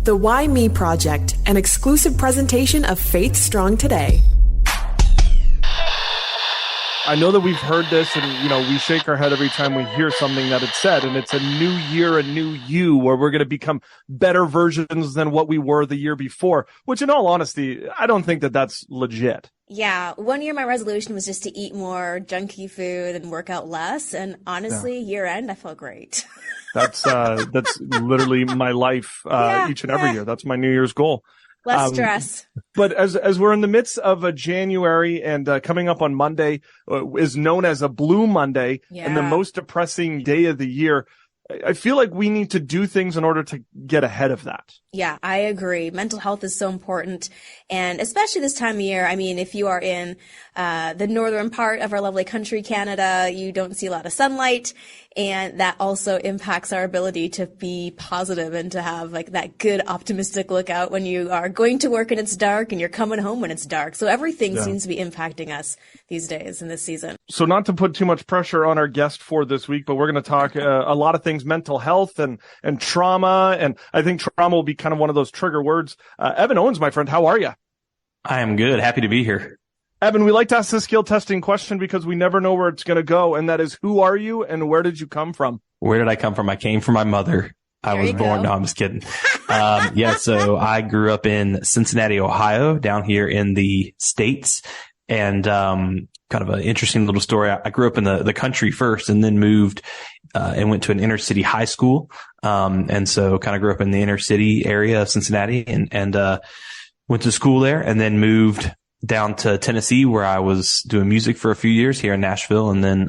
The Why Me Project, an exclusive presentation of Faith Strong Today. I know that we've heard this and, we shake our head every time we hear something that it's said, and it's a new year, a new you, where we're going to become better versions than what we were the year before, which in all honesty, I don't think that that's legit. Yeah. 1 year, my resolution was just to eat more junky food and work out less. And honestly, year end, I felt great. That's literally my life, each and every year. That's my New Year's goal. Less stress. But as we're in the midst of a January and coming up on Monday is known as a Blue Monday and the most depressing day of the year, I feel like we need to do things in order to get ahead of that. Yeah, I agree. Mental health is so important. And especially this time of year, I mean, if you are in the northern part of our lovely country, Canada, you don't see a lot of sunlight. And that also impacts our ability to be positive and to have like that good optimistic look out when you are going to work and it's dark and you're coming home when it's dark. So everything seems to be impacting us these days in this season. So not to put too much pressure on our guest for this week, but we're going to talk a lot of things, mental health and trauma. And I think trauma will be kind of one of those trigger words. Evan Owens, my friend, how are you? I am good. Happy to be here. Evan, we like to ask this skill testing question because we never know where it's going to go. And that is, who are you and where did you come from? Where did I come from? I came from my mother. I was born. No, I'm just kidding. So I grew up in Cincinnati, Ohio, down here in the States. And kind of an interesting little story. I grew up in the country first and then moved and went to an inner city high school. And so kind of grew up in the inner city area of Cincinnati and went to school there and then moved down to Tennessee, where I was doing music for a few years here in Nashville. And then,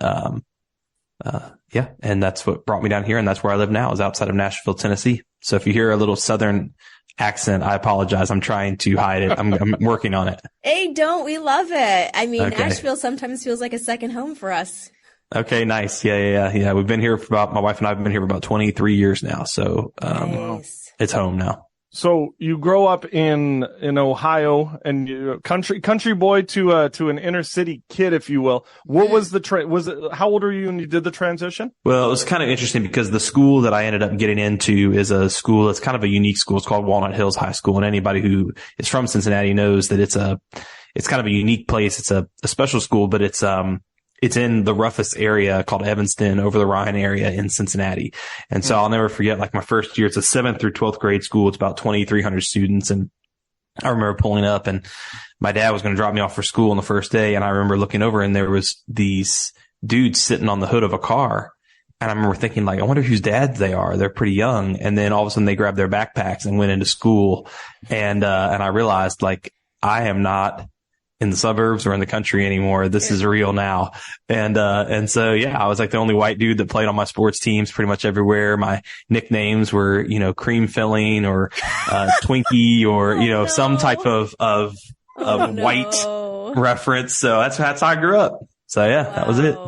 and that's what brought me down here. And that's where I live now, is outside of Nashville, Tennessee. So if you hear a little Southern accent, I apologize. I'm trying to hide it. I'm working on it. Hey, don't. We love it. I mean, okay. Nashville sometimes feels like a second home for us. Okay, nice. Yeah. We've been here my wife and I have been here for about 23 years now. So, nice. It's home now. So you grow up in Ohio and you country boy to an inner city kid, if you will. What was how old were you when you did the transition? Well, it was kind of interesting because the school that I ended up getting into is a school that's kind of a unique school. It's called Walnut Hills High School. And anybody who is from Cincinnati knows that it's kind of a unique place. It's a special school, but it's in the roughest area called Evanston, over the Rhine area in Cincinnati. And so I'll never forget, like, my first year, it's a 7th through 12th grade school. It's about 2,300 students. And I remember pulling up and my dad was going to drop me off for school on the first day. And I remember looking over and there was these dudes sitting on the hood of a car. And I remember thinking, like, I wonder whose dads they are. They're pretty young. And then all of a sudden they grabbed their backpacks and went into school. And I realized, like, I am not in the suburbs or in the country anymore. This is real now. And so, I was like the only white dude that played on my sports teams pretty much everywhere. My nicknames were, cream filling or, Twinkie or, some type of white reference. So that's how I grew up. So that was it.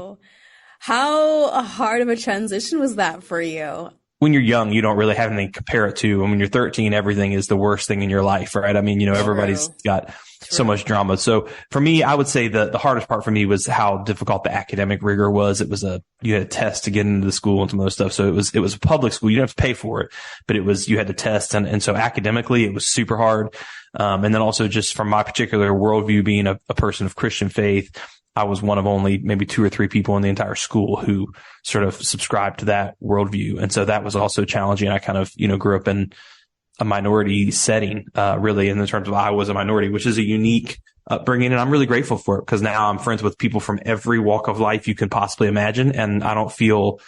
How hard of a transition was that for you? When you're young, you don't really have anything to compare it to. And when you're 13, everything is the worst thing in your life, right? I mean, everybody's got so much drama. So for me, I would say the hardest part for me was how difficult the academic rigor was. It was you had a test to get into the school and some other stuff. So it was a public school. You didn't have to pay for it, but you had to test. And so academically, it was super hard. And then also just from my particular worldview, being a person of Christian faith, I was one of only maybe 2 or 3 people in the entire school who sort of subscribed to that worldview. And so that was also challenging. I kind of, grew up in a minority setting, really, in the terms of I was a minority, which is a unique upbringing. And I'm really grateful for it because now I'm friends with people from every walk of life you can possibly imagine. And I don't feel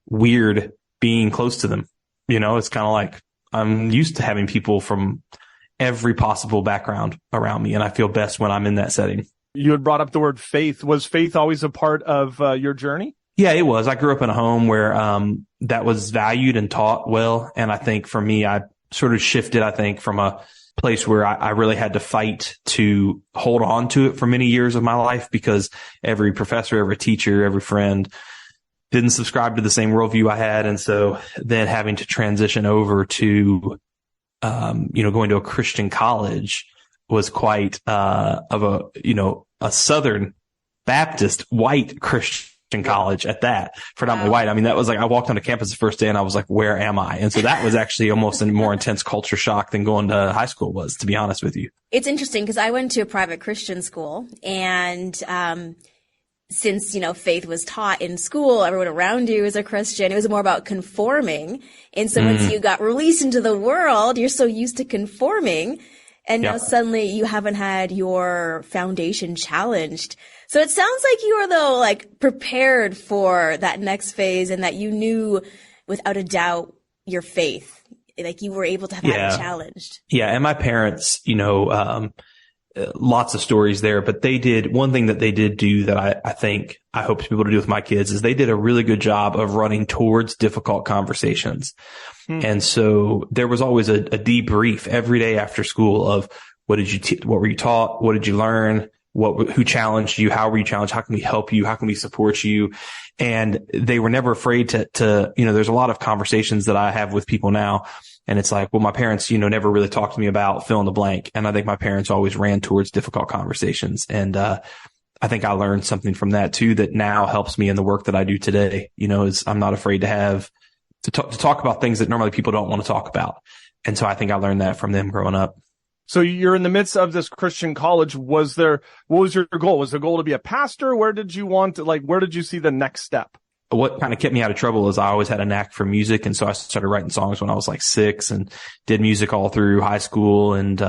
weird being close to them. It's kind of like I'm used to having people from every possible background around me. And I feel best when I'm in that setting. You had brought up the word faith. Was faith always a part of your journey? Yeah, it was. I grew up in a home where that was valued and taught well. And I think for me, I sort of shifted, I think, from a place where I really had to fight to hold on to it for many years of my life because every professor, every teacher, every friend didn't subscribe to the same worldview I had. And so then having to transition over to, going to a Christian college was quite of a Southern Baptist white Christian college at that, predominantly white. I mean, that was like, I walked onto campus the first day and I was like, where am I? And so that was actually almost a more intense culture shock than going to high school was, to be honest with you. It's interesting because I went to a private Christian school, and since, faith was taught in school, everyone around you is a Christian. It was more about conforming. And so once you got released into the world, you're so used to conforming. And now suddenly you haven't had your foundation challenged. So it sounds like you are, though, like prepared for that next phase, and that you knew without a doubt your faith, like you were able to have that challenged. Yeah. And my parents, lots of stories there, but one thing that they did do that I hope people to do with my kids is they did a really good job of running towards difficult conversations. And so there was always a debrief every day after school of what were you taught? What did you learn? Who challenged you? How were you challenged? How can we help you? How can we support you? And they were never afraid to, there's a lot of conversations that I have with people now. And it's like, well, my parents, never really talked to me about fill in the blank. And I think my parents always ran towards difficult conversations. And, I think I learned something from that too, that now helps me in the work that I do today, is I'm not afraid to talk about things that normally people don't want to talk about. And so I think I learned that from them growing up. So you're in the midst of this Christian college. What was your goal? Was the goal to be a pastor? Where did you see the next step? What kind of kept me out of trouble is I always had a knack for music. And so I started writing songs when I was like 6 and did music all through high school, and,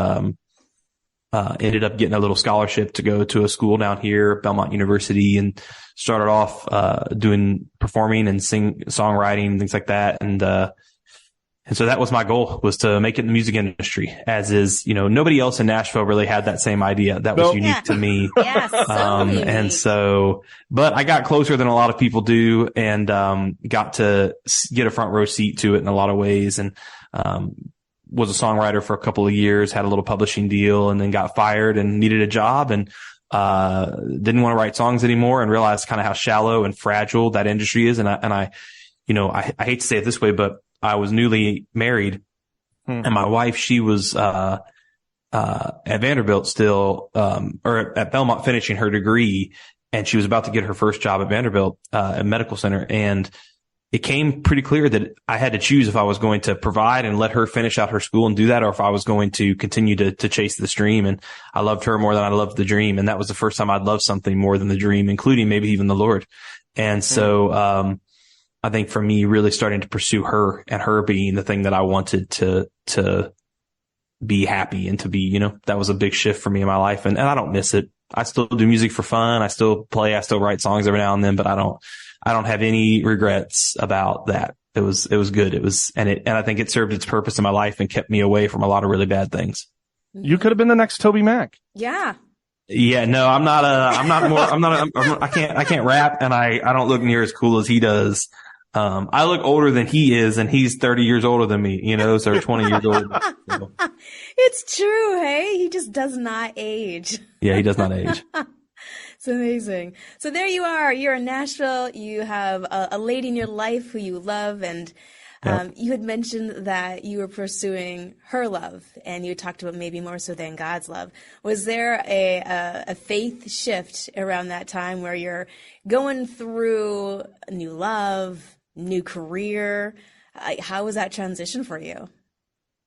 ended up getting a little scholarship to go to a school down here, Belmont University, and started off, doing performing and songwriting, things like that. And so that was my goal, was to make it in the music industry, as is, nobody else in Nashville really had that same idea. That was unique to me. Yes, so unique. And so, but I got closer than a lot of people do, and, got to get a front row seat to it in a lot of ways. And, was a songwriter for a couple of years, had a little publishing deal, and then got fired and needed a job, and didn't want to write songs anymore, and realized kind of how shallow and fragile that industry is. And I hate to say it this way, but I was newly married, and my wife, she was at Vanderbilt still, or at Belmont, finishing her degree, and she was about to get her first job at Vanderbilt, at medical center. And it came pretty clear that I had to choose if I was going to provide and let her finish out her school and do that, or if I was going to continue to chase this dream. And I loved her more than I loved the dream. And that was the first time I'd loved something more than the dream, including maybe even the Lord. And so, I think for me, really starting to pursue her, and her being the thing that I wanted to be happy and to be, that was a big shift for me in my life. And I don't miss it. I still do music for fun. I still play. I still write songs every now and then, but I don't have any regrets about that. It was good. And I think it served its purpose in my life and kept me away from a lot of really bad things. You could have been the next Toby Mac. Yeah. Yeah, no, I can't rap, and I don't look near as cool as he does. I look older than he is, and he's 30 years older than me, so 20 years older. So. It's true. Hey, he just does not age. Yeah, he does not age. It's amazing. So there you are. You're in Nashville. You have a lady in your life who you love, and you had mentioned that you were pursuing her love, and you talked about maybe more so than God's love. Was there a faith shift around that time where you're going through a new love, new career? How was that transition for you?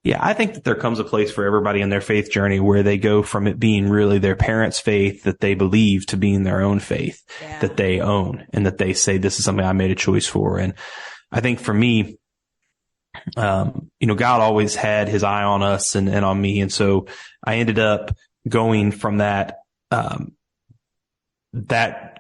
Yeah, I think that there comes a place for everybody in their faith journey where they go from it being really their parents' faith that they believe to being their own faith that they own, and that they say, this is something I made a choice for. And I think for me, God always had his eye on us and on me. And so I ended up going from that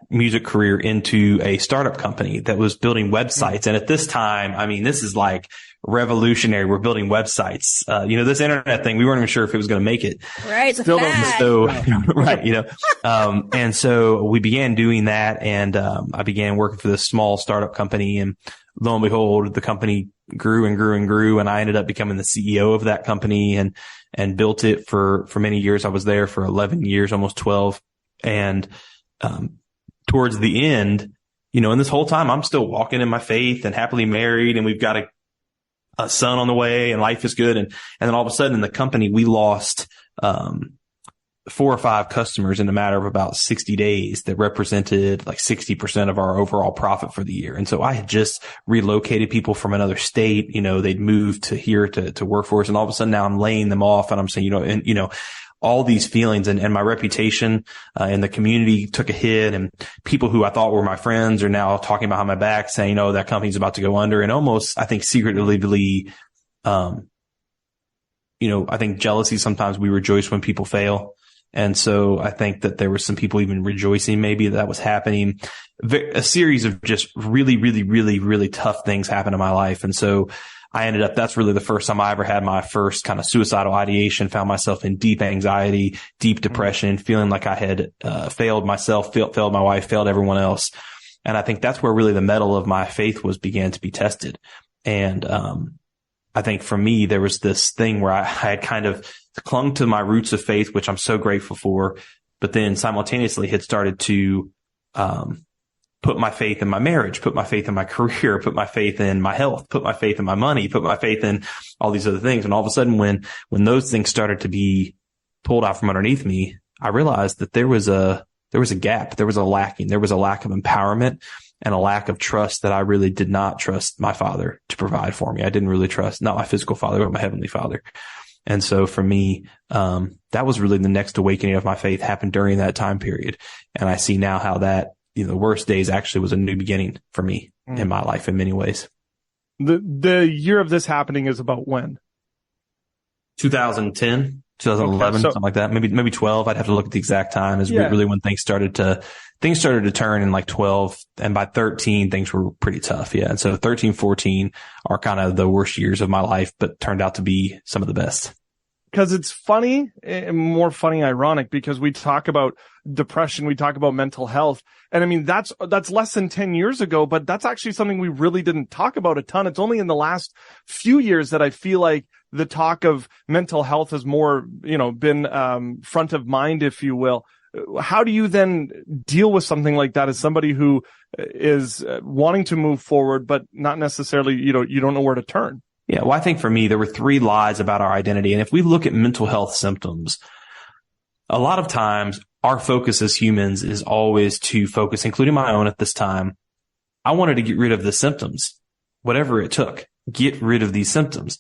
music career into a startup company that was building websites. And at this time, this is like revolutionary. We're building websites. This internet thing, we weren't even sure if it was going to make it. Right. Still don't. So, right. And so we began doing that, and, I began working for this small startup company, and lo and behold, the company grew and grew and grew. And I ended up becoming the CEO of that company and built it for many years. I was there for 11 years, almost 12. And, towards the end, and this whole time I'm still walking in my faith and happily married, and we've got a son on the way, and life is good. And then all of a sudden in the company, we lost, 4 or 5 customers in a matter of about 60 days that represented like 60% of our overall profit for the year. And so I had just relocated people from another state. They'd moved to here to work for us. And all of a sudden now I'm laying them off, and I'm saying, all these feelings, and my reputation in the community took a hit, and people who I thought were my friends are now talking behind my back saying, that company's about to go under. And almost, I think, secretly, I think jealousy, sometimes we rejoice when people fail. And so I think that there were some people even rejoicing maybe that was happening. A series of just really, really, really, really tough things happened in my life. And so that's really the first time I ever had my first kind of suicidal ideation, found myself in deep anxiety, deep depression, feeling like I had failed myself, failed my wife, failed everyone else. And I think that's where really the metal of my faith began to be tested. And I think for me, there was this thing where I had kind of clung to my roots of faith, which I'm so grateful for, but then simultaneously had started to put my faith in my marriage, put my faith in my career, put my faith in my health, put my faith in my money, put my faith in all these other things. And all of a sudden, when those things started to be pulled out from underneath me, I realized that there was a gap, there was a lack of empowerment and a lack of trust, that I really did not trust my Father to provide for me. I didn't really trust, not my physical father, but my heavenly Father. And so for me, that was really the next awakening of my faith, happened during that time period. And I see now how that, the worst days actually was a new beginning for me in my life in many ways. The year of this happening is about when? 2010, 2011, something like that. Maybe 12. I'd have to look at the exact time, is really when things started to turn in like 12. And by 13, things were pretty tough. Yeah. And so 13, 14 are kind of the worst years of my life, but turned out to be some of the best. Because it's funny, more funny, ironic, because we talk about depression, we talk about mental health. And I mean, that's less than 10 years ago, but that's actually something we really didn't talk about a ton. It's only in the last few years that I feel like the talk of mental health has more, been front of mind, if you will. How do you then deal with something like that as somebody who is wanting to move forward, but not necessarily, you don't know where to turn? Yeah. Well, I think for me, there were 3 lies about our identity. And if we look at mental health symptoms, a lot of times our focus as humans is always to focus, including my own at this time. I wanted to get rid of the symptoms, whatever it took, get rid of these symptoms.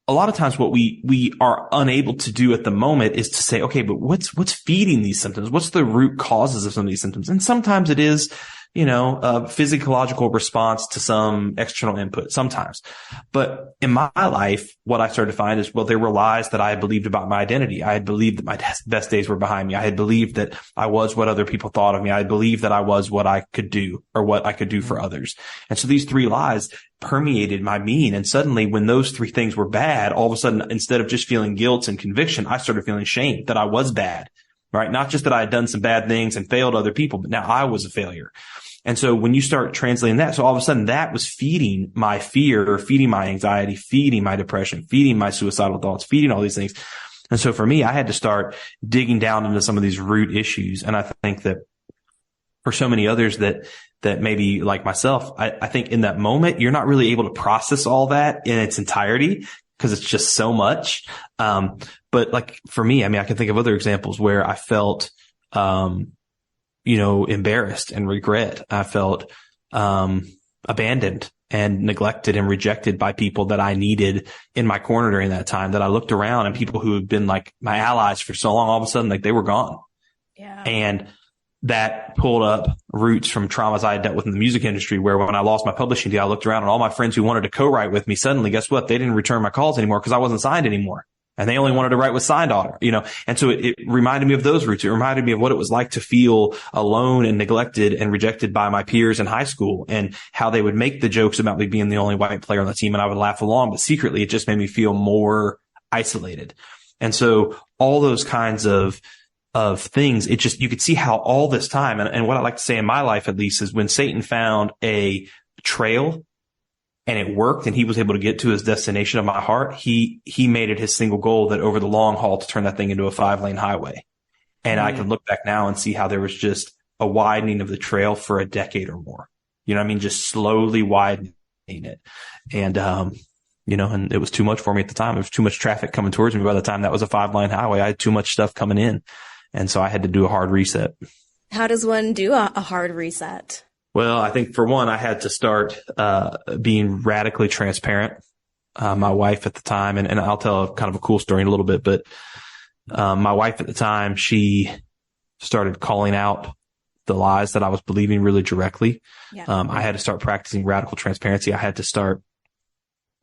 A lot of times what we are unable to do at the moment is to say, okay, but what's feeding these symptoms? What's the root causes of some of these symptoms? And sometimes it is, a physiological response to some external input sometimes. But in my life, what I started to find is, there were lies that I had believed about my identity. I had believed that my best days were behind me. I had believed that I was what other people thought of me. I had believed that I was what I could do, or what I could do for others. And so these 3 lies permeated my being. And suddenly when those 3 things were bad, all of a sudden, instead of just feeling guilt and conviction, I started feeling shame that I was bad, right? Not just that I had done some bad things and failed other people, but now I was a failure. And so when you start translating that, so all of a sudden that was feeding my fear, feeding my anxiety, feeding my depression, feeding my suicidal thoughts, feeding all these things. And so for me, I had to start digging down into some of these root issues. And I think that for so many others that maybe like myself, I think in that moment, you're not really able to process all that in its entirety, because it's just so much. But like for me, I mean, I can think of other examples where I felt, embarrassed and regret. I felt abandoned and neglected and rejected by people that I needed in my corner during that time, that I looked around and people who had been like my allies for so long, all of a sudden, like they were gone. Yeah. And that pulled up roots from traumas I had dealt with in the music industry, where when I lost my publishing deal, I looked around and all my friends who wanted to co-write with me, suddenly, guess what? They didn't return my calls anymore because I wasn't signed anymore. And they only wanted to write with signed author, and so it reminded me of those roots. It reminded me of what it was like to feel alone and neglected and rejected by my peers in high school, and how they would make the jokes about me being the only white player on the team. And I would laugh along, but secretly it just made me feel more isolated. And so all those kinds of things, you could see how all this time, and what I like to say in my life, at least, is when Satan found a trail and it worked and he was able to get to his destination of my heart, he made it his single goal that over the long haul to turn that thing into a 5-lane highway. And I can look back now and see how there was just a widening of the trail for a decade or more, just slowly widening it. And, and it was too much for me at the time. There was too much traffic coming towards me. By the time that was a 5-lane highway, I had too much stuff coming in. And so I had to do a hard reset. How does one do a hard reset? Well, I think for one, I had to start being radically transparent. My wife at the time, and I'll tell kind of a cool story in a little bit, but my wife at the time, she started calling out the lies that I was believing really directly. Yeah. I had to start practicing radical transparency. I had to start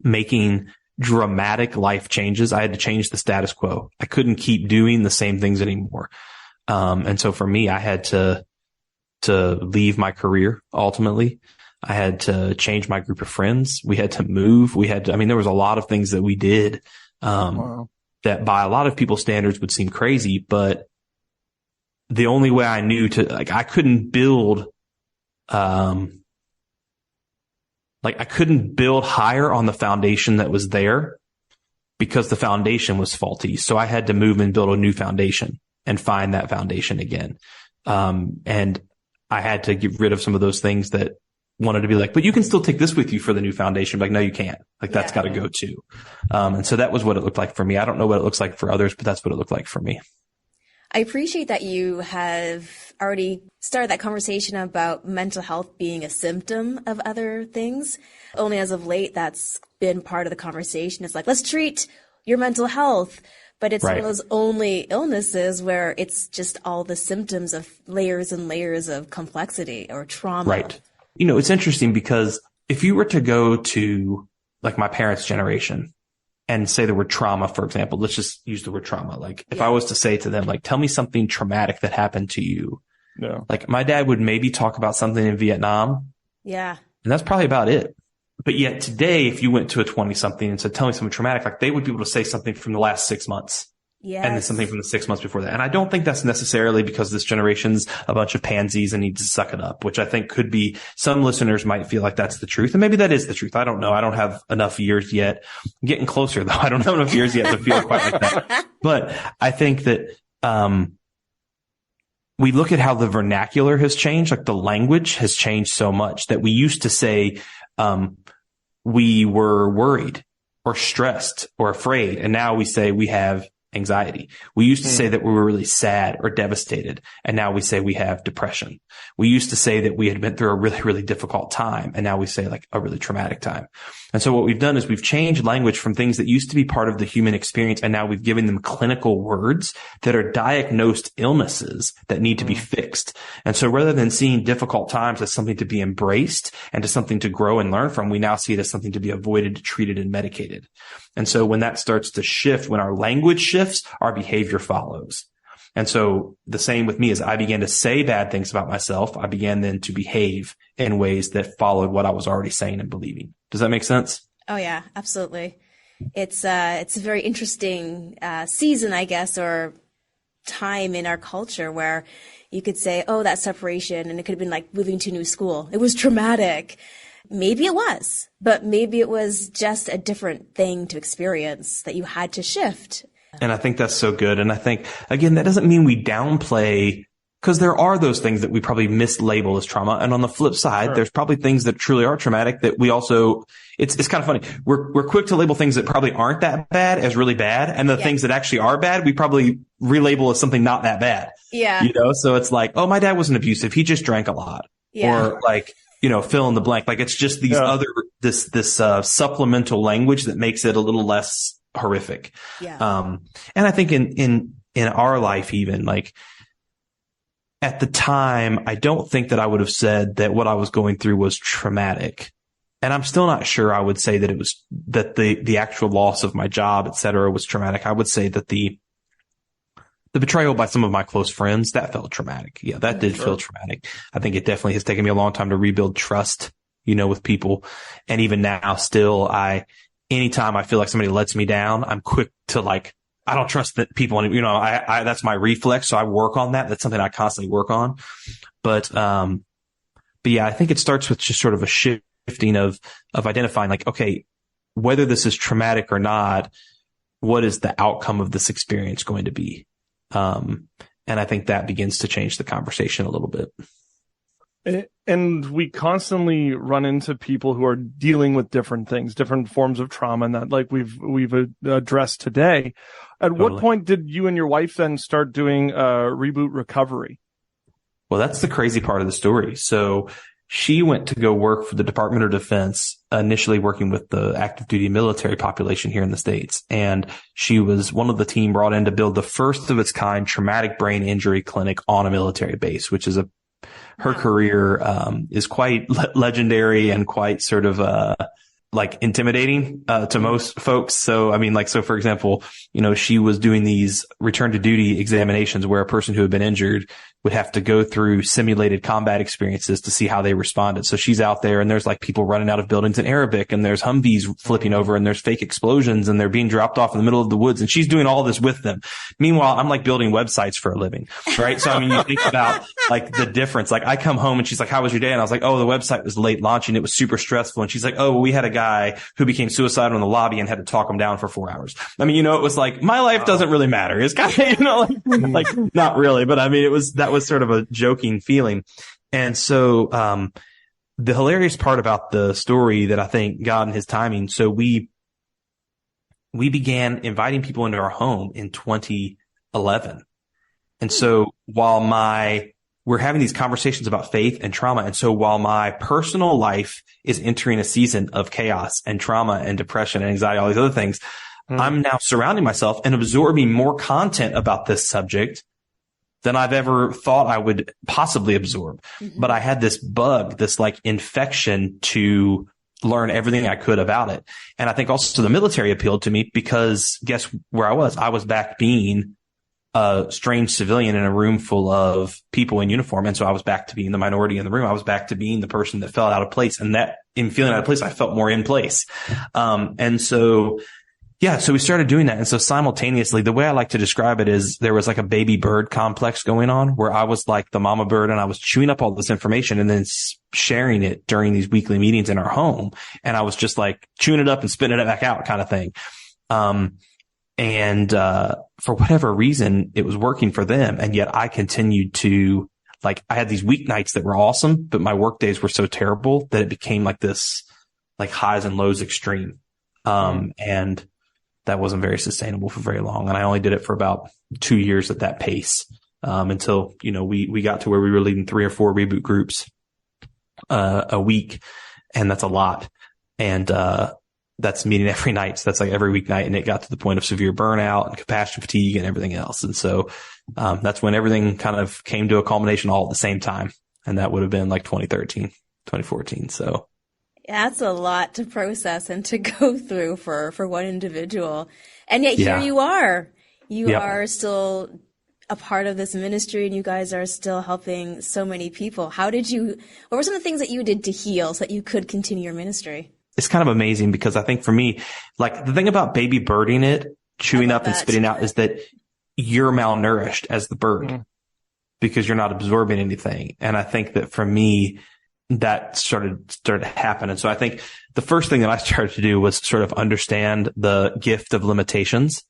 making dramatic life changes. I had to change the status quo. I couldn't keep doing the same things anymore. And so for me, I had to leave my career ultimately. I had to change my group of friends. We had to move. There was a lot of things that we did, that by a lot of people's standards would seem crazy, but the only way I knew I couldn't build, I couldn't build higher on the foundation that was there because the foundation was faulty. So I had to move and build a new foundation and find that foundation again. And I had to get rid of some of those things that wanted to be like, but you can still take this with you for the new foundation. Like, no, you can't. That's got to go too. And so that was what it looked like for me. I don't know what it looks like for others, but that's what it looked like for me. I appreciate that you have already started that conversation about mental health being a symptom of other things. Only as of late, that's been part of the conversation. It's like, let's treat your mental health. But it's one of those only illnesses where it's just all the symptoms of layers and layers of complexity or trauma. Right. It's interesting because if you were to go to like my parents' generation and say the word trauma, for example, let's just use the word trauma. Like if I was to say to them, like, tell me something traumatic that happened to you. Yeah. Like my dad would maybe talk about something in Vietnam. Yeah. And that's probably about it. But yet today, if you went to a 20-something and said, tell me something traumatic, like they would be able to say something from the last 6 months. Yes. And then something from the 6 months before that. And I don't think that's necessarily because this generation's a bunch of pansies and needs to suck it up, which I think could be, some listeners might feel like that's the truth. And maybe that is the truth. I don't know. I don't have enough years yet. I'm getting closer though. I don't have enough years yet to feel quite like that. But I think that, we look at how the vernacular has changed, like the language has changed so much that we used to say, we were worried or stressed or afraid. And now we say we have anxiety. We used to say that we were really sad or devastated. And now we say we have depression. We used to say that we had been through a really, really difficult time. And now we say like a really traumatic time. And so what we've done is we've changed language from things that used to be part of the human experience. And now we've given them clinical words that are diagnosed illnesses that need to be fixed. And so rather than seeing difficult times as something to be embraced and as something to grow and learn from, we now see it as something to be avoided, treated, and medicated. And so when that starts to shift, when our language shifts, our behavior follows. And so the same with me as I began to say bad things about myself, I began then to behave in ways that followed what I was already saying and believing. Does that make sense? Oh yeah, absolutely. It's a very interesting season, I guess, or time in our culture where you could say, oh, that separation, and it could have been like moving to a new school. It was traumatic. Maybe it was, but maybe it was just a different thing to experience that you had to shift. And I think that's so good. And I think, again, that doesn't mean we downplay, because there are those things that we probably mislabel as trauma. And on the flip side, there's probably things that truly are traumatic that we also, it's kind of funny. We're quick to label things that probably aren't that bad as really bad. And the things that actually are bad, we probably relabel as something not that bad. Yeah. So it's like, oh, my dad wasn't abusive. He just drank a lot. Yeah. Or like, fill in the blank. Like it's just these this supplemental language that makes it a little less horrific. Yeah. And I think in our life, even like at the time, I don't think that I would have said that what I was going through was traumatic. And I'm still not sure I would say that it was, that the actual loss of my job, et cetera, was traumatic. I would say that the betrayal by some of my close friends, that felt traumatic. Yeah, that did feel traumatic. I think it definitely has taken me a long time to rebuild trust, with people. And even now still, anytime I feel like somebody lets me down, I'm quick to like, I don't trust that people, I that's my reflex. So I work on that. That's something I constantly work on. But yeah, I think it starts with just sort of a shifting of identifying like, okay, whether this is traumatic or not, what is the outcome of this experience going to be? And I think that begins to change the conversation a little bit. And we constantly run into people who are dealing with different things, different forms of trauma, and that, like we've addressed today. At Totally. what point did you and your wife then start doing Reboot Recovery? Well, that's the crazy part of the story. So she went to go work for the Department of Defense, initially working with the active duty military population here in the States. And she was one of the team brought in to build the first of its kind traumatic brain injury clinic on a military base, which is her career, is quite legendary and quite sort of, like intimidating, to most folks. So, I mean, like, so for example, she was doing these return to duty examinations where a person who had been injured would have to go through simulated combat experiences to see how they responded. So she's out there and there's like people running out of buildings in Arabic and there's Humvees flipping over and there's fake explosions and they're being dropped off in the middle of the woods. And she's doing all this with them. Meanwhile, I'm like building websites for a living, right? So, I mean, you think about like the difference. Like I come home and she's like, how was your day? And I was like, oh, the website was late launching. It was super stressful. And she's like, oh, well, we had a guy who became suicidal in the lobby and had to talk him down for 4 hours. I mean, it was like, my life doesn't really matter. It's kind of, like not really, but I mean, that was sort of a joking feeling. And so, the hilarious part about the story that I think God and his timing. So we began inviting people into our home in 2011. And so while we're having these conversations about faith and trauma. And so while my personal life is entering a season of chaos and trauma and depression and anxiety, all these other things, I'm now surrounding myself and absorbing more content about this subject than I've ever thought I would possibly absorb. Mm-hmm. But I had this bug, this like infection to learn everything I could about it. And I think also the military appealed to me because guess where I was? I was back being a strange civilian in a room full of people in uniform. And so I was back to being the minority in the room. I was back to being the person that felt out of place. And that in feeling out of place, I felt more in place. And so, yeah, so we started doing that. And so simultaneously, the way I like to describe it is there was like a baby bird complex going on where I was like the mama bird and I was chewing up all this information and then sharing it during these weekly meetings in our home. And I was just like chewing it up and spitting it back out kind of thing. And for whatever reason, it was working for them. And yet I continued to I had these weeknights that were awesome, but my work days were so terrible that it became like this, like highs and lows extreme. And that wasn't very sustainable for very long. And I only did it for about 2 years at that pace, until, we got to where we were leading 3 or 4 reboot groups, a week. And that's a lot. And, that's meeting every night. So that's like every weeknight. And it got to the point of severe burnout and compassion fatigue and everything else. And so, that's when everything kind of came to a culmination all at the same time. And that would have been like 2013, 2014. So. That's a lot to process and to go through for one individual. And yet here you are. You are still a part of this ministry and you guys are still helping so many people. What were some of the things that you did to heal so that you could continue your ministry? It's kind of amazing because I think for me, like the thing about baby birding it, chewing up and spitting out is that you're malnourished as the bird because you're not absorbing anything. And I think that for me, that started to happen. And so I think the first thing that I started to do was sort of understand the gift of limitations,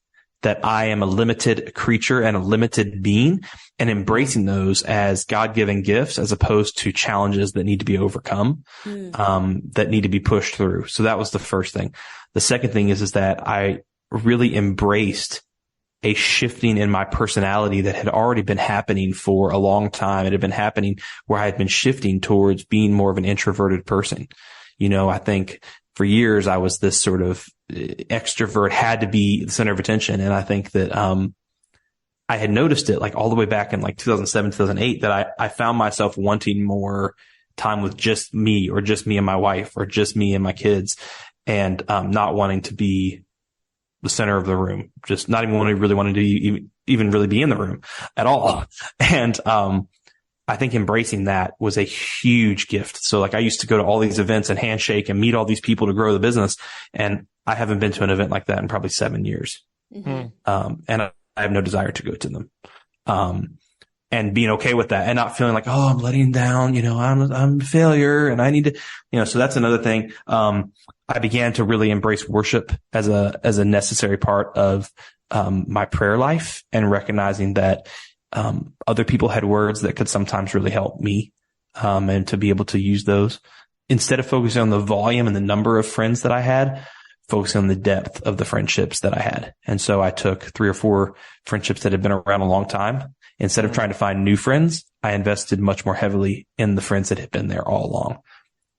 that I am a limited creature and a limited being, and embracing those as God-given gifts as opposed to challenges that need to be overcome, that need to be pushed through. So that was the first thing. The second thing is that I really embraced a shifting in my personality that had already been happening for a long time. It had been happening where I had been shifting towards being more of an introverted person. I think for years I was this sort of extrovert, had to be the center of attention. And I think that, I had noticed it like all the way back in like 2007, 2008, that I found myself wanting more time with just me or just me and my wife or just me and my kids, and, not wanting to be the center of the room, just not even really wanting to even really be in the room at all. And, I think embracing that was a huge gift. So like I used to go to all these events and handshake and meet all these people to grow the business. And I haven't been to an event like that in probably 7 years. And I have no desire to go to them. And being okay with that and not feeling like, oh, I'm letting down, I'm a failure and I need to, so that's another thing. I began to really embrace worship as a necessary part of, my prayer life, and recognizing that, other people had words that could sometimes really help me. and to be able to use those instead of focusing on the volume and the number of friends that I had, focusing on the depth of the friendships that I had. And so I took 3 or 4 friendships that had been around a long time. Instead of trying to find new friends, I invested much more heavily in the friends that had been there all along.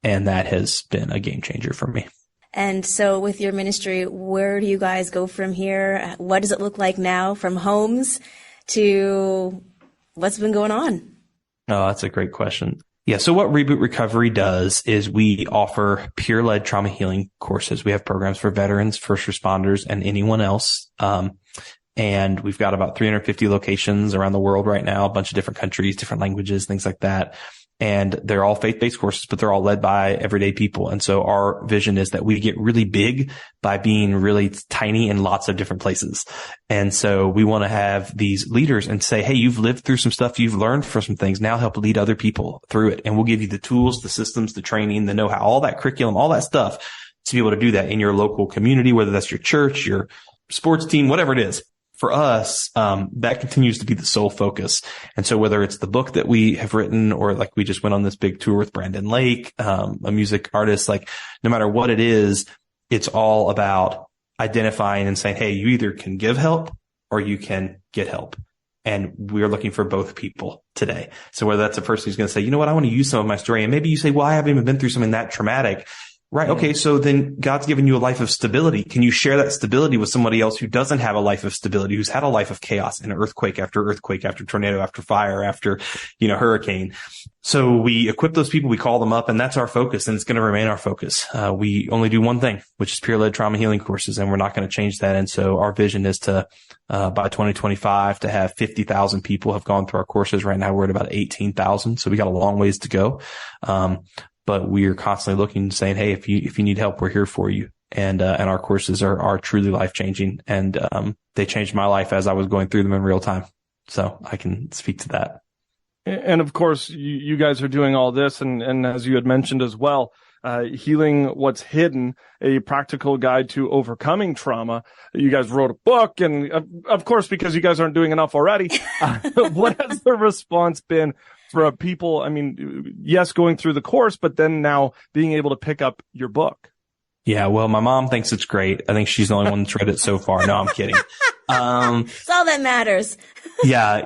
And that has been a game changer for me. And so with your ministry, where do you guys go from here? What does it look like now from homes to what's been going on? Oh, that's a great question. Yeah. So what Reboot Recovery does is we offer peer-led trauma healing courses. We have programs for veterans, first responders, and anyone else. And we've got about 350 locations around the world right now, a bunch of different countries, different languages, things like that. And they're all faith-based courses, but they're all led by everyday people. And so our vision is that we get really big by being really tiny in lots of different places. And so we want to have these leaders and say, hey, you've lived through some stuff. You've learned from some things. Now help lead other people through it. And we'll give you the tools, the systems, the training, the know-how, all that curriculum, all that stuff to be able to do that in your local community, whether that's your church, your sports team, whatever it is. For us, that continues to be the sole focus. And so whether it's the book that we have written or like we just went on this big tour with Brandon Lake, a music artist, like no matter what it is, it's all about identifying and saying, hey, you either can give help or you can get help. And we're looking for both people today. So whether that's a person who's going to say, you know what, I want to use some of my story. And maybe you say, well, I haven't even been through something that traumatic. Right. Okay. So then God's given you a life of stability. Can you share that stability with somebody else who doesn't have a life of stability, who's had a life of chaos and earthquake after tornado, after fire, after, hurricane? So we equip those people, we call them up, and that's our focus, and it's going to remain our focus. We only do one thing, which is peer-led trauma healing courses, and we're not going to change that. And so our vision is to, by 2025, to have 50,000 people have gone through our courses. Right now we're at about 18,000. So we got a long ways to go. But we are constantly looking, saying, hey, if you need help, we're here for you. And our courses are truly life changing. And, they changed my life as I was going through them in real time. So I can speak to that. And of course, you guys are doing all this. And as you had mentioned as well, Healing What's Hidden, a practical guide to overcoming trauma. You guys wrote a book. And of course, because you guys aren't doing enough already, what has the response been for people? I mean, yes, going through the course, but then now being able to pick up your book. Yeah, well, my mom thinks it's great. I think she's the only one that's read it so far. No, I'm kidding. It's all that matters. Yeah.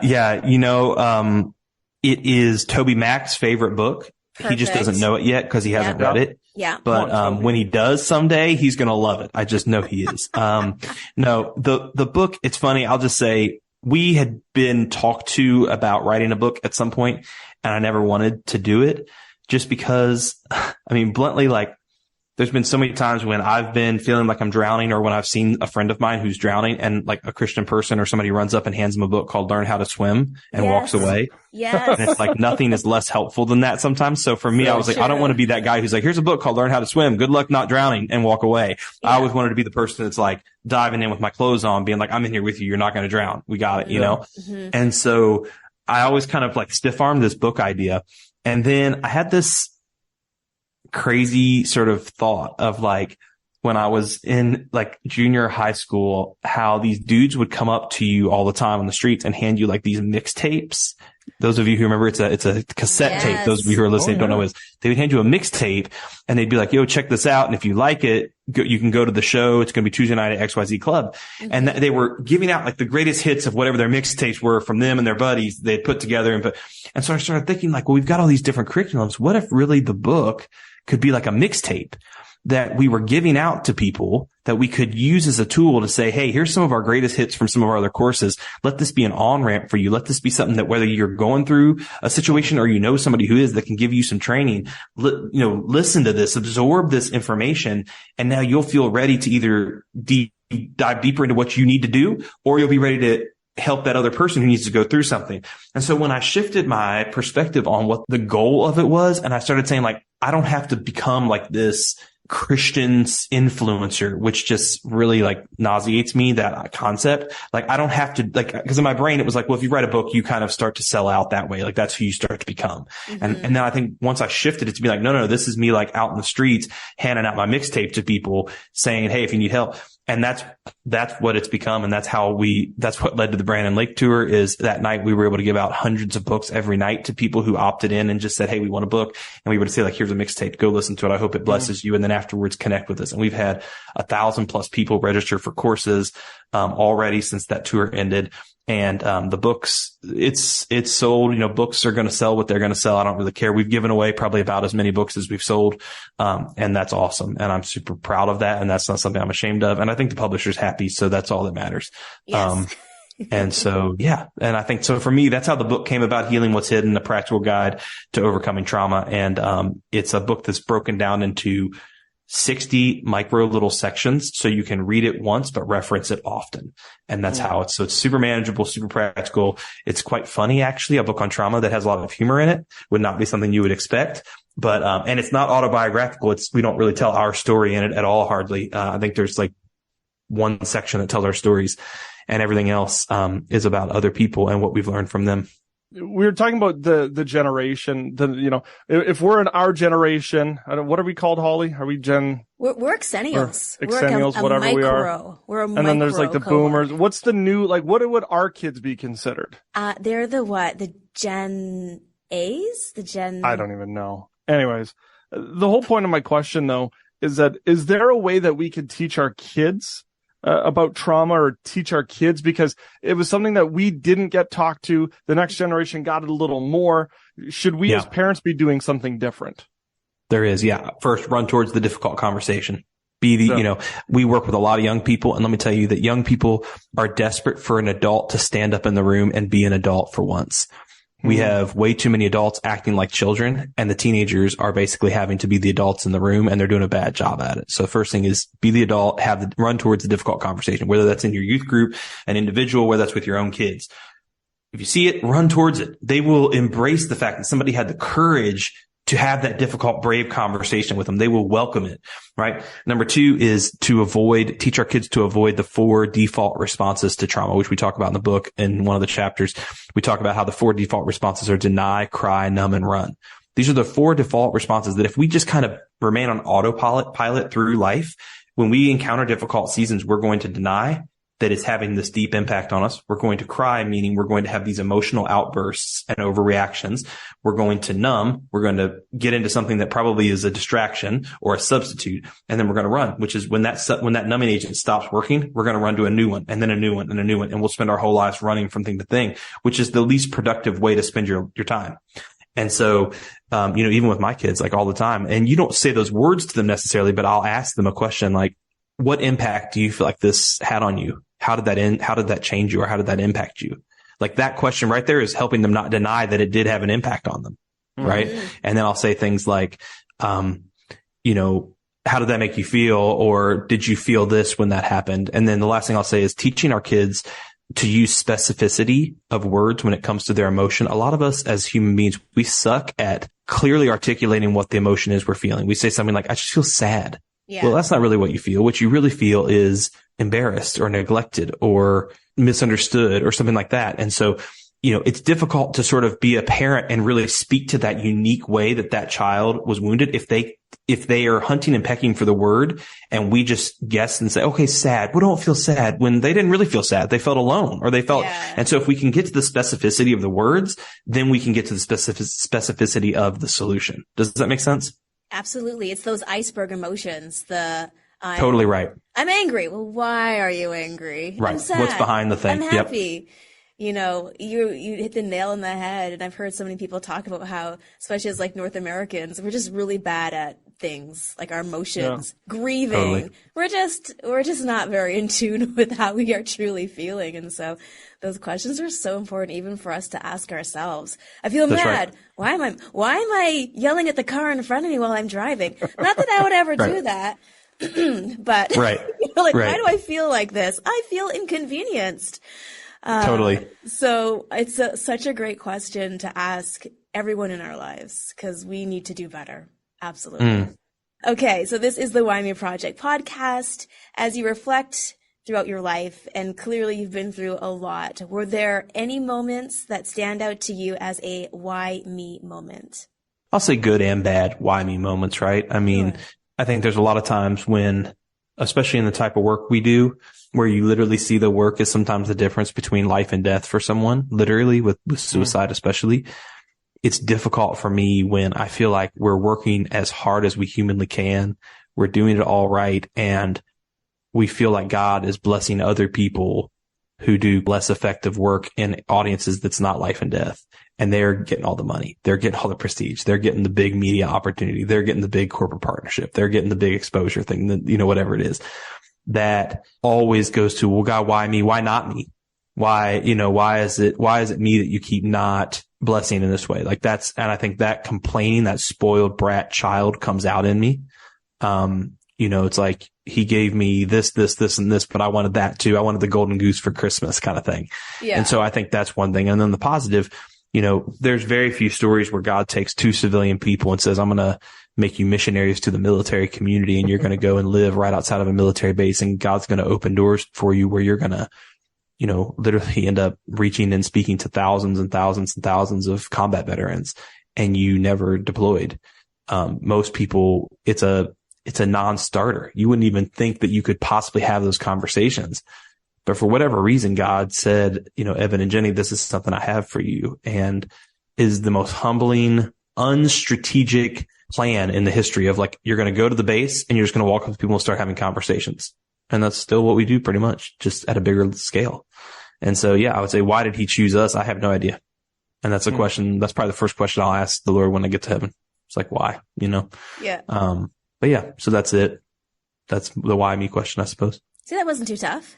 It is Toby Mac's favorite book. Perfect. He just doesn't know it yet because he hasn't read it. Yeah. But when he does someday, he's going to love it. I just know he is. No, the book, it's funny. I'll just say, we had been talked to about writing a book at some point, and I never wanted to do it just because, I mean, bluntly, like, there's been so many times when I've been feeling like I'm drowning, or when I've seen a friend of mine who's drowning and like a Christian person or somebody runs up and hands him a book called Learn How to Swim and walks away. Yes. And it's like nothing is less helpful than that sometimes. So for me, I was like, I don't want to be that guy who's like, here's a book called Learn How to Swim. Good luck not drowning, and walk away. Yeah. I always wanted to be the person that's like diving in with my clothes on, being like, I'm in here with you. You're not going to drown. We got it, you know? Mm-hmm. And so I always kind of like stiff armed this book idea. And then I had this crazy sort of thought of like, when I was in like junior high school, how these dudes would come up to you all the time on the streets and hand you like these mixtapes. Those of you who remember, it's a cassette tape. Those of you who are listening don't know what it is. They would hand you a mixtape and they'd be like, yo, check this out. And if you like it, you can go to the show. It's going to be Tuesday night at XYZ Club. Mm-hmm. And they were giving out like the greatest hits of whatever their mixtapes were from them and their buddies they had put together. And so I started thinking like, well, we've got all these different curriculums. What if really the book could be like a mixtape that we were giving out to people that we could use as a tool to say, hey, here's some of our greatest hits from some of our other courses. Let this be an on-ramp for you. Let this be something that whether you're going through a situation or you know somebody who is, that can give you some training, listen to this, absorb this information, and now you'll feel ready to either dive deeper into what you need to do, or you'll be ready to help that other person who needs to go through something. And so when I shifted my perspective on what the goal of it was, and I started saying like, I don't have to become like this Christian influencer, which just really like nauseates me, that concept. Like, I don't have to, like, because in my brain, it was like, well, if you write a book, you kind of start to sell out that way. Like, that's who you start to become. Mm-hmm. And now I think once I shifted it to be like, no, this is me like out in the streets, handing out my mixtape to people saying, hey, if you need help. And that's what it's become. And that's what led to the Brandon Lake tour. Is that night we were able to give out hundreds of books every night to people who opted in and just said, hey, we want a book. And we would say, like, here's a mixtape, go listen to it. I hope it blesses you. And then afterwards connect with us. And we've had 1,000+ people register for courses, already since that tour ended. And, the books, it's sold, books are going to sell what they're going to sell. I don't really care. We've given away probably about as many books as we've sold. And that's awesome. And I'm super proud of that. And that's not something I'm ashamed of. And I think the publisher's happy. So that's all that matters. Yes. And so, yeah. And I think so for me, that's how the book came about, Healing What's Hidden, a practical guide to overcoming trauma. And, it's a book that's broken down into 60 micro little sections. So you can read it once, but reference it often. And that's how so it's super manageable, super practical. It's quite funny, actually. A book on trauma that has a lot of humor in it would not be something you would expect. But, and it's not autobiographical. We don't really tell our story in it at all, hardly. I think there's like one section that tells our stories, and everything else, is about other people and what we've learned from them. We were talking about the generation, if we're in our generation, what are we called, Holly? Are we We're Xennials. Xennials, whatever we are. We're a and then there's like the boomers. What's the new, what would our kids be considered? They're the Gen A's? I don't even know. Anyways, the whole point of my question though, is there a way that we could teach our kids about trauma, or teach our kids, because it was something that we didn't get talked to. The next generation got it a little more. Should we as parents be doing something different? There is. Yeah. First, run towards the difficult conversation. We work with a lot of young people, and let me tell you that young people are desperate for an adult to stand up in the room and be an adult for once. We have way too many adults acting like children, and the teenagers are basically having to be the adults in the room, and they're doing a bad job at it. So first thing is be the adult, run towards the difficult conversation, whether that's in your youth group, an individual, whether that's with your own kids. If you see it, run towards it. They will embrace the fact that somebody had the courage to have that difficult, brave conversation with them. They will welcome it, right? Number 2 is teach our kids to avoid the 4 default responses to trauma, which we talk about in the book. In one of the chapters, we talk about how the 4 default responses are deny, cry, numb, and run. These are the 4 default responses that if we just kind of remain on autopilot through life, when we encounter difficult seasons, we're going to deny that it's having this deep impact on us. We're going to cry, meaning we're going to have these emotional outbursts and overreactions. We're going to numb. We're going to get into something that probably is a distraction or a substitute. And then we're going to run, which is when that numbing agent stops working, we're going to run to a new one, and then a new one, and a new one. And we'll spend our whole lives running from thing to thing, which is the least productive way to spend your time. And so, even with my kids, like all the time, and you don't say those words to them necessarily, but I'll ask them a question like, what impact do you feel like this had on you? How did that change you, or how did that impact you? Like that question right there is helping them not deny that it did have an impact on them. Right. And then I'll say things like, how did that make you feel? Or did you feel this when that happened? And then the last thing I'll say is teaching our kids to use specificity of words when it comes to their emotion. A lot of us as human beings, we suck at clearly articulating what the emotion is we're feeling. We say something like, I just feel sad. Yeah. Well, that's not really what you feel. What you really feel is embarrassed or neglected or misunderstood or something like that. And so, it's difficult to sort of be a parent and really speak to that unique way that child was wounded if they are hunting and pecking for the word, and we just guess and say, okay, sad. We don't feel sad, when they didn't really feel sad. They felt alone, or they felt, and so if we can get to the specificity of the words, then we can get to the specificity of the solution. Does that make sense? Absolutely. It's those iceberg emotions. Totally right. I'm angry. Well, why are you angry? Right. I'm sad. What's behind the thing? I'm happy. Yep. You hit the nail on the head. And I've heard so many people talk about how, especially as like North Americans, we're just really bad at things like our emotions, grieving. Totally. We're just not very in tune with how we are truly feeling. And so those questions are so important, even for us to ask ourselves. I feel mad. Right. Why am I yelling at the car in front of me while I'm driving? Not that I would ever do that. But why do I feel like this? I feel inconvenienced. Totally. So it's such a great question to ask everyone in our lives, because we need to do better. Absolutely. Okay. So this is the Why Me Project podcast. As you reflect throughout your life, and clearly you've been through a lot, were there any moments that stand out to you as a why me moment? I'll say good and bad why me moments, right? I mean, I think there's a lot of times when especially in the type of work we do, where you literally see the work is sometimes the difference between life and death for someone, literally with suicide, especially. It's difficult for me when I feel like we're working as hard as we humanly can. We're doing it all right. And we feel like God is blessing other people who do less effective work in audiences that's not life and death. And they're getting all the money. They're getting all the prestige. They're getting the big media opportunity. They're getting the big corporate partnership. They're getting the big exposure thing, whatever it is. That always goes to, well, God, why me? Why not me? Why is it me that you keep not blessing in this way? Like and I think that complaining, that spoiled brat child comes out in me. It's like he gave me this, and this, but I wanted that too. I wanted the golden goose for Christmas kind of thing. Yeah. And so I think that's one thing. And then the positive, there's very few stories where God takes two civilian people and says, I'm going to make you missionaries to the military community, and you're going to go and live right outside of a military base, and God's going to open doors for you where you're going to, literally end up reaching and speaking to thousands and thousands and thousands of combat veterans, and you never deployed. Most people, it's a non-starter. You wouldn't even think that you could possibly have those conversations. But for whatever reason, God said, Evan and Jenny, this is something I have for you, and is the most humbling, unstrategic plan in the history of, like, you're going to go to the base and you're just going to walk up to people and start having conversations. And that's still what we do pretty much, just at a bigger scale. And so, yeah, I would say, why did he choose us? I have no idea. And that's a question. That's probably the first question I'll ask the Lord when I get to heaven. It's like, why, Yeah. But yeah, so that's it. That's the why me question, I suppose. See, that wasn't too tough.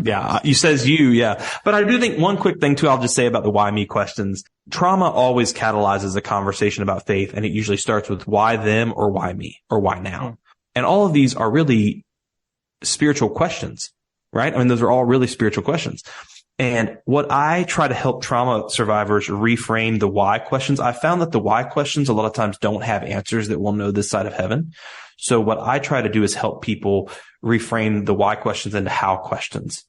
Yeah. You says you. Yeah. But I do think one quick thing too, I'll just say about the why me questions. Trauma always catalyzes a conversation about faith. And it usually starts with why them or why me or why now. And all of these are really spiritual questions, right? I mean, those are all really spiritual questions. And what I try to help trauma survivors reframe the why questions, I found that the why questions a lot of times don't have answers that we'll know this side of heaven. So what I try to do is help people reframe the why questions into how questions.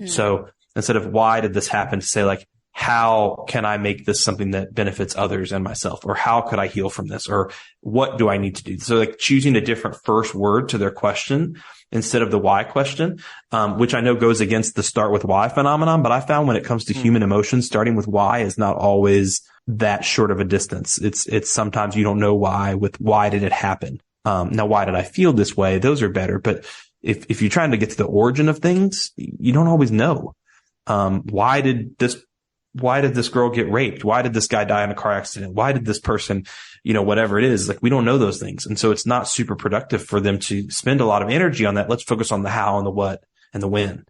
So instead of why did this happen, to say, like, how can I make this something that benefits others and myself? Or how could I heal from this? Or what do I need to do? So, like, choosing a different first word to their question instead of the why question, which I know goes against the start with why phenomenon. But I found when it comes to human emotions, starting with why is not always that short of a distance. It's sometimes you don't know why with why did it happen? Now, why did I feel this way? Those are better. But if you're trying to get to the origin of things, you don't always know. Why did this girl get raped? Why did this guy die in a car accident? Why did this person, whatever it is, like, we don't know those things. And so it's not super productive for them to spend a lot of energy on that. Let's focus on the how and the what and the when.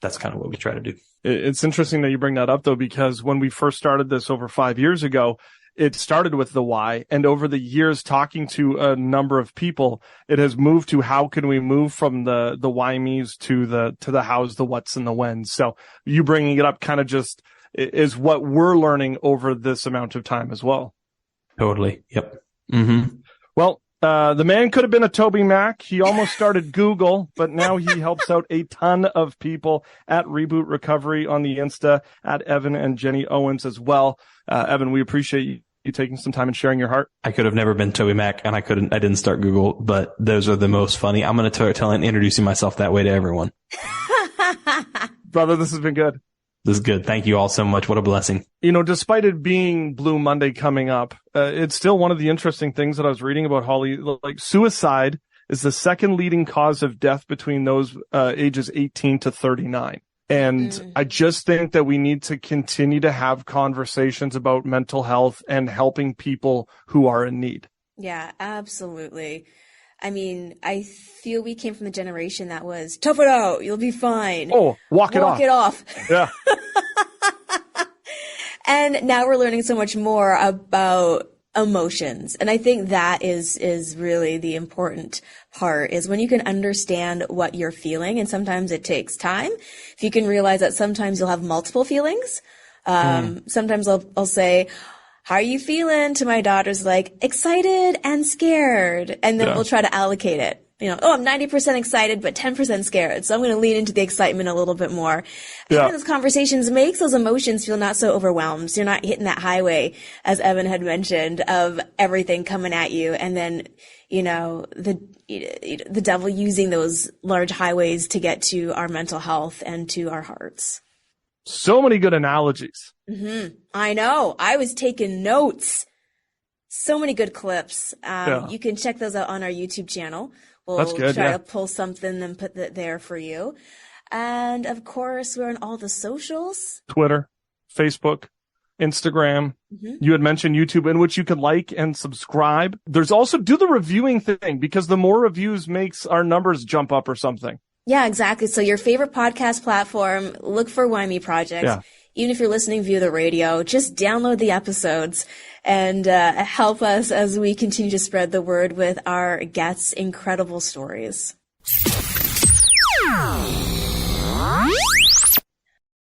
That's kind of what we try to do. It's interesting that you bring that up, though, because when we first started this over 5 years ago, it started with the why, and over the years, talking to a number of people, it has moved to how can we move from the why me's to the hows, the what's, and the when's. So you bringing it up kind of just is what we're learning over this amount of time as well. Totally. Yep. Mm-hmm. Well, the man could have been a Toby Mac. He almost started Google, but now he helps out a ton of people at Reboot Recovery on the Insta, at Evan and Jenny Owens as well. Evan, we appreciate you taking some time and sharing your heart. I could have never been Toby Mac, and I didn't start Google, but those are the most funny. I'm going to tell and introducing myself that way to everyone. Brother, this has been good. This is good. Thank you all so much. What a blessing. Despite it being Blue Monday coming up, it's still one of the interesting things that I was reading about, Holly. Like, suicide is the second leading cause of death between those ages 18 to 39. And I just think that we need to continue to have conversations about mental health and helping people who are in need. Yeah, absolutely. I mean, I feel we came from the generation that was tough it out, you'll be fine. Oh, walk it off. Yeah. And now we're learning so much more about emotions. And I think that is really the important part, is when you can understand what you're feeling. And sometimes it takes time. If you can realize that sometimes you'll have multiple feelings. Sometimes I'll say, how are you feeling? To my daughter's like, excited and scared. And then we'll try to allocate it. I'm 90% excited, but 10% scared. So I'm going to lean into the excitement a little bit more. Having those conversations makes those emotions feel not so overwhelmed. So you're not hitting that highway, as Evan had mentioned, of everything coming at you. And then, the devil using those large highways to get to our mental health and to our hearts. So many good analogies. Mm-hmm. I know. I was taking notes. So many good clips. You can check those out on our YouTube channel. We'll try to pull something and put that there for you. And of course, we're on all the socials. Twitter, Facebook, Instagram. Mm-hmm. You had mentioned YouTube, in which you can like and subscribe. There's also do the reviewing thing, because the more reviews makes our numbers jump up or something. Yeah, exactly. So your favorite podcast platform, look for Why Me Project. Yeah. Even if you're listening via the radio, just download the episodes and help us as we continue to spread the word with our guests' incredible stories.